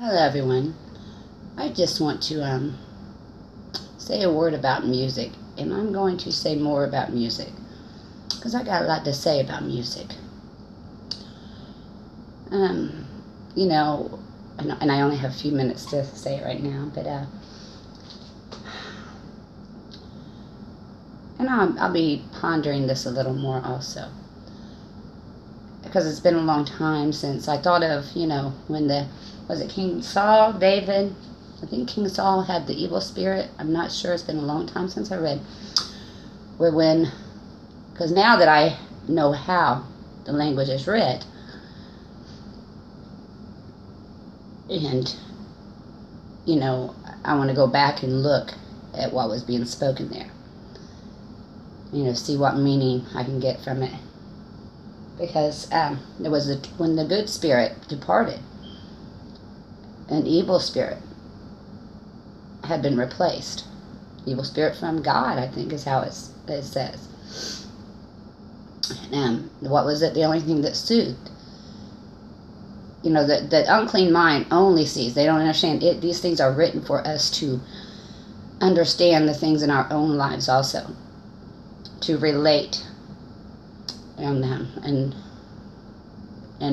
Hello, everyone. I just want to say a word about music, and I'm going to say more about music because I got a lot to say about music. Um, you know, and I only have a few minutes to say it right now, but and I'll be pondering this a little more also because it's been a long time since I thought of when was it King Saul, David. I think King Saul had the evil spirit. I'm not sure. It's been a long time since I read. Because now that I know how the language is read, and I want to go back and look at what was being spoken there. See what meaning I can get from it. Because there was when the good spirit departed, an evil spirit had been replaced. Evil spirit from God, I think, is how it says. And what was it? The only thing that soothed. The unclean mind only sees. They don't understand it. These things are written for us to understand the things in our own lives also, to relate and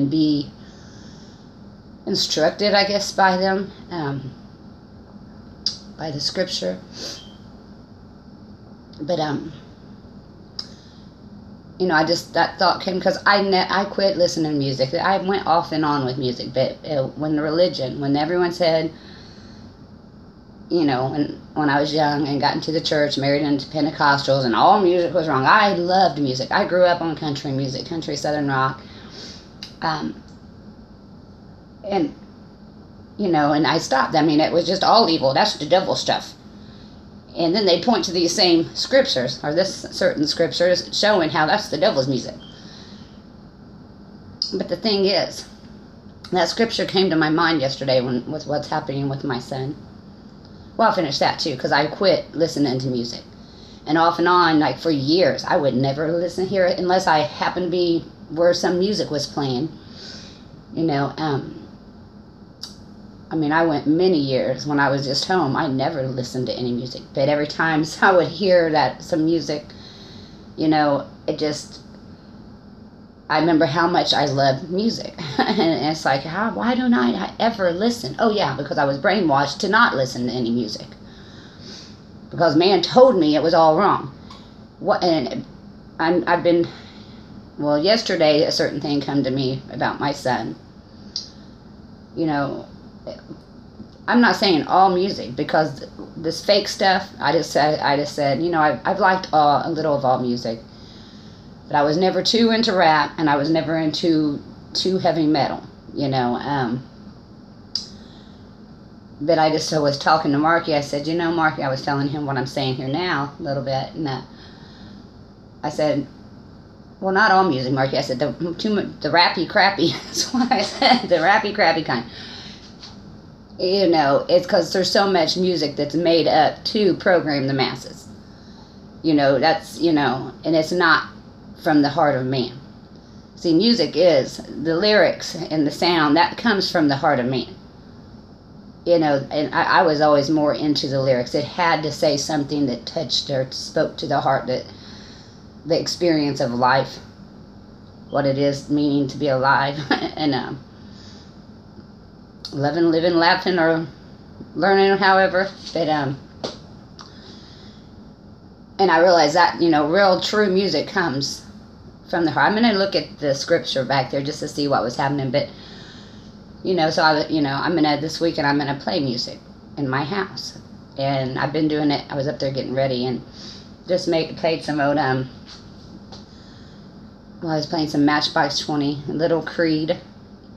be instructed, I guess, by them, by the scripture. But that thought came because I quit listening to music. I went off and on with music, but when everyone said, when I was young and got into the church, married into Pentecostals, and all music was wrong. I loved music. I grew up on country music, country Southern rock. And I stopped. It was just all evil. That's the devil stuff. And then they point to these same scriptures, or this certain scriptures, showing how that's the devil's music. But the thing is, that scripture came to my mind yesterday with what's happening with my son. Well, I'll finish that too, because I quit listening to music. And off and on, like for years, I would never hear it unless I happened to be where some music was playing. I went many years when I was just home. I never listened to any music. But every time I would hear that some music, it just, I remember how much I loved music. And it's like, why don't I ever listen? Oh, yeah, because I was brainwashed to not listen to any music. Because man told me it was all wrong. Yesterday a certain thing come to me about my son. I'm not saying all music, because this fake stuff, I just said, I've liked a little of all music. But I was never too into rap, and I was never into too heavy metal, But I just was talking to Marky. I said, Marky, I was telling him what I'm saying here now, a little bit. And I said, well, not all music, Marky. I said, the rappy crappy. That's what I said, the rappy crappy kind. It's because there's so much music that's made up to program the masses. That's, and it's not from the heart of man. See, music is the lyrics and the sound that comes from the heart of man. And I was always more into the lyrics. It had to say something that touched or spoke to the heart, that the experience of life, what it is meaning to be alive, and loving, living, laughing, or learning, however. But and I realized that real true music comes from the heart. I'm going to look at the scripture back there just to see what was happening. But so I'm gonna this weekend I'm gonna play music in my house, and I've been doing it. I was up there getting ready and just played some old I was playing some Matchbox 20, Little Creed.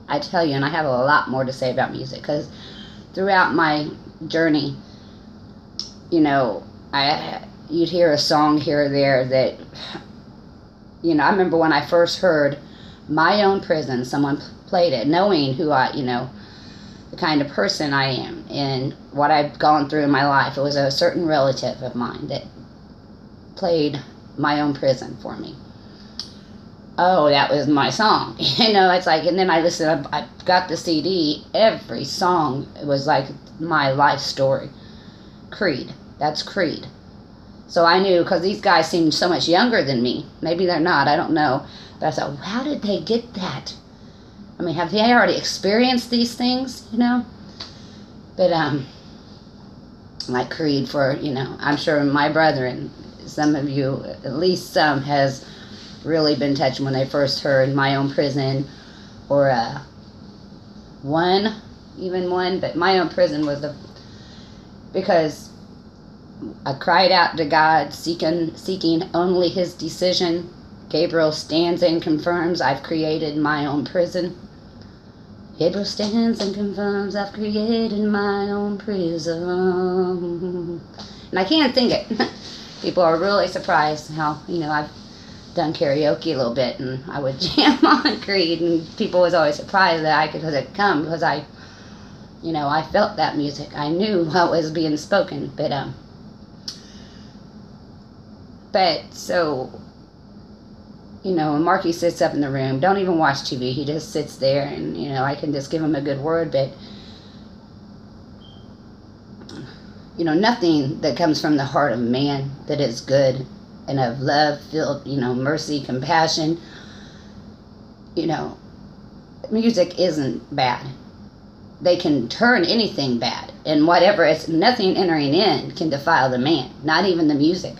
I tell you, and I have a lot more to say about music, because throughout my journey, you'd hear a song here or there that, I remember when I first heard My Own Prison, someone played it, knowing who the kind of person I am and what I've gone through in my life. It was a certain relative of mine that played My Own Prison for me. oh, that was my song. It's like, and then I listened, I got the CD, every song was like my life story. Creed, that's Creed. So I knew, because these guys seemed so much younger than me. Maybe they're not, I don't know. But I thought, how did they get that? I mean, have they already experienced these things, But, like Creed for, I'm sure my brethren, some of you, at least some, has really been touched when they first heard My Own Prison, or one, but My Own Prison was because I cried out to God, seeking only His decision. Gabriel stands and confirms, I've created my own prison. Gabriel stands and confirms, I've created my own prison. And I can't sing it. People are really surprised how, I've done karaoke a little bit, and I would jam on Creed, and people was always surprised that I could come, because I felt that music. I knew what was being spoken, but so, when Marky sits up in the room, don't even watch TV, he just sits there, and, I can just give him a good word, but, nothing that comes from the heart of man that is good and of love filled, mercy, compassion, music isn't bad. They can turn anything bad, and whatever, it's nothing entering in can defile the man, not even the music.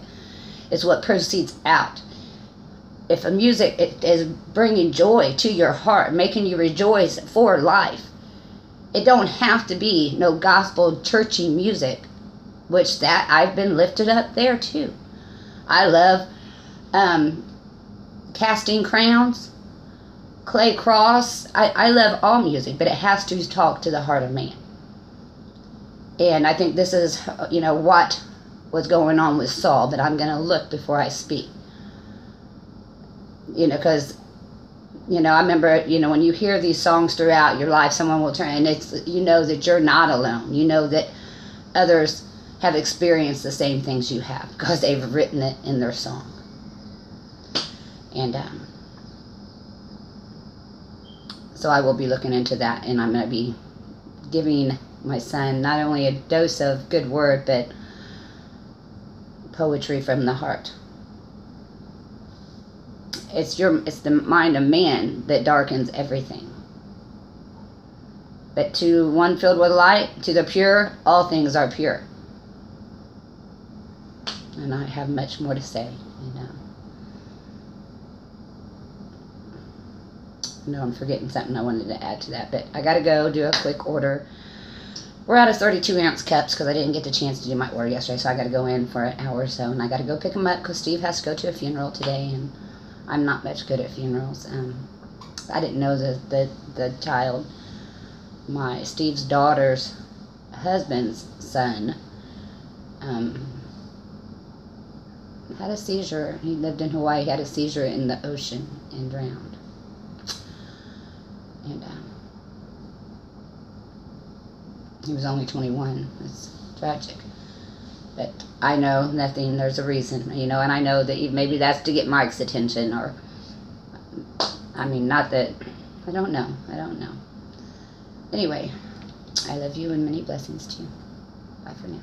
It's what proceeds out. If a music is bringing joy to your heart, making you rejoice for life, it don't have to be no gospel churchy music, which that I've been lifted up there too. I love Casting Crowns, Clay Cross. I love all music, but it has to talk to the heart of man. And I think this is, what was going on with Saul, but I'm going to look before I speak. Because, I remember, when you hear these songs throughout your life, someone will turn, and it's, that you're not alone. That others have experienced the same things you have, because they've written it in their song. And so I will be looking into that, and I'm going to be giving my son not only a dose of good word, but poetry from the heart. It's the mind of man that darkens everything. But to one filled with light, to the pure, all things are pure. And I have much more to say, No, I'm forgetting something I wanted to add to that, but I got to go do a quick order. We're out of 32-ounce cups because I didn't get the chance to do my order yesterday, so I got to go in for an hour or so, and I got to go pick them up because Steve has to go to a funeral today, and I'm not much good at funerals. I didn't know the child, Steve's daughter's husband's son, had a seizure. He lived in Hawaii, had a seizure in the ocean and drowned. And he was only 21. It's tragic. But I know nothing, there's a reason, and I know that maybe that's to get Mike's attention, or, not that, I don't know. Anyway, I love you and many blessings to you. Bye for now.